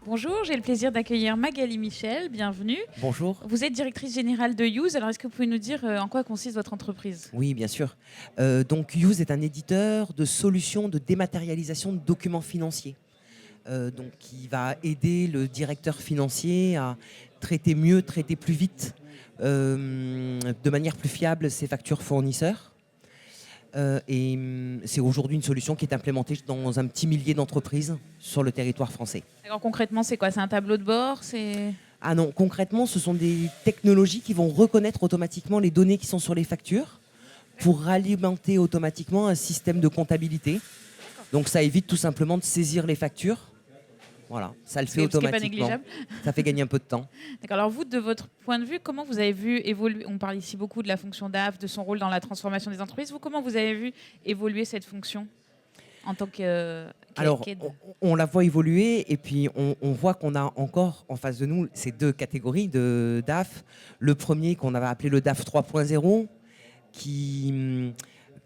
Bonjour, j'ai le plaisir d'accueillir Magali Michel, bienvenue. Bonjour. Vous êtes directrice générale de Use, alors est-ce que vous pouvez nous dire en quoi consiste votre entreprise? Oui, bien sûr. Donc Use est un éditeur de solutions de dématérialisation de documents financiers. Donc qui va aider le directeur financier à traiter mieux, traiter plus vite, de manière plus fiable ses factures fournisseurs. C'est aujourd'hui une solution qui est implémentée dans un petit millier d'entreprises sur le territoire français. Alors concrètement, c'est quoi? C'est un tableau de bord? Ah non, concrètement, ce sont des technologies qui vont reconnaître automatiquement les données qui sont sur les factures pour alimenter automatiquement un système de comptabilité. Donc ça évite tout simplement de saisir les factures. Voilà, ça le fait automatiquement. Ce qui n'est pas négligeable. Ça fait gagner un peu de temps. D'accord. Alors vous, de votre point de vue, comment vous avez vu évoluer? On parle ici beaucoup de la fonction DAF, de son rôle dans la transformation des entreprises. Vous, comment vous avez vu évoluer cette fonction en tant que Alors, on la voit évoluer et puis on voit qu'on a encore en face de nous ces deux catégories de DAF. Le premier qu'on avait appelé le DAF 3.0 qui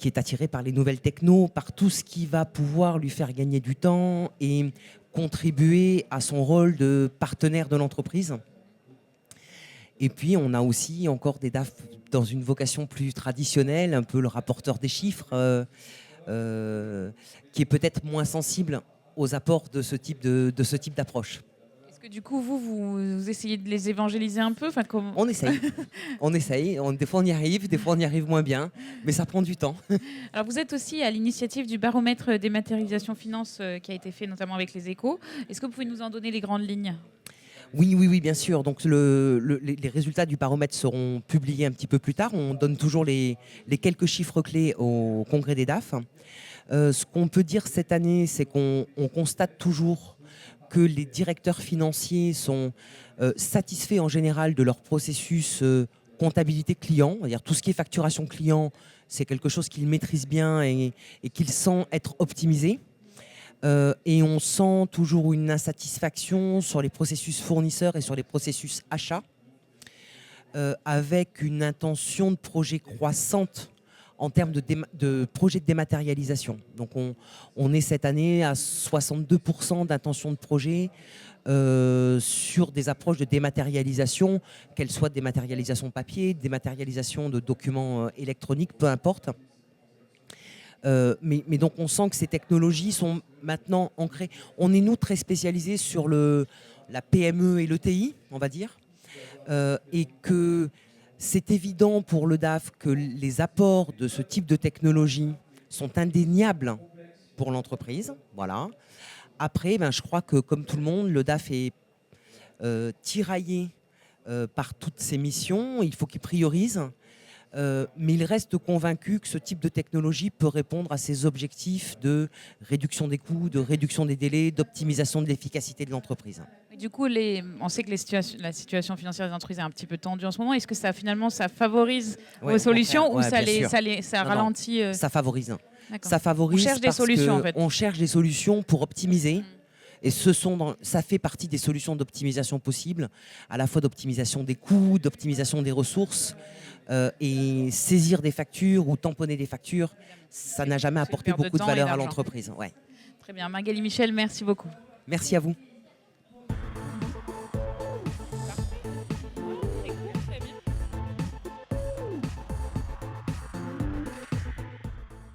est attiré par les nouvelles technos, par tout ce qui va pouvoir lui faire gagner du temps et contribuer à son rôle de partenaire de l'entreprise. Et puis, on a aussi encore des DAF dans une vocation plus traditionnelle, un peu le rapporteur des chiffres, qui est peut-être moins sensible aux apports de ce type d'approche. Est-ce que du coup, vous essayez de les évangéliser un peu? On essaye. On essaye. Des fois, on y arrive, des fois, on y arrive moins bien. Mais ça prend du temps. Alors, vous êtes aussi à l'initiative du baromètre dématérialisation finance qui a été fait notamment avec les Échos. Est-ce que vous pouvez nous en donner les grandes lignes? Oui, bien sûr. Donc, les résultats du baromètre seront publiés un petit peu plus tard. On donne toujours les quelques chiffres clés au congrès des DAF. Ce qu'on peut dire cette année, c'est qu'on constate toujours que les directeurs financiers sont satisfaits en général de leur processus comptabilité client. C'est-à-dire tout ce qui est facturation client, c'est quelque chose qu'ils maîtrisent bien et qu'ils sentent être optimisé. Et on sent toujours une insatisfaction sur les processus fournisseurs et sur les processus achats, avec une intention de projet croissante en termes de projets de dématérialisation. Donc on est cette année à 62% d'intention de projet sur des approches de dématérialisation, qu'elles soient dématérialisation papier, dématérialisation de documents électroniques, peu importe. Mais donc on sent que ces technologies sont maintenant ancrées. On est nous très spécialisés sur la PME et l'ETI, on va dire, et que c'est évident pour le DAF que les apports de ce type de technologie sont indéniables pour l'entreprise. Voilà. Après, je crois que comme tout le monde, le DAF est tiraillé par toutes ses missions. Il faut qu'il priorise. Mais il reste convaincu que ce type de technologie peut répondre à ses objectifs de réduction des coûts, de réduction des délais, d'optimisation de l'efficacité de l'entreprise. Du coup, on sait que la situation financière des entreprises est un petit peu tendue en ce moment. Est-ce que ça favorise vos solutions ou ça ralentit Ça favorise. Ça favorise. On cherche des solutions en fait. On cherche des solutions pour optimiser. Et ça fait partie des solutions d'optimisation possibles, à la fois d'optimisation des coûts, d'optimisation des ressources. Et saisir des factures ou tamponner des factures, ça n'a jamais apporté beaucoup de valeur à l'entreprise. Ouais. Très bien. Magali Michel, merci beaucoup. Merci à vous.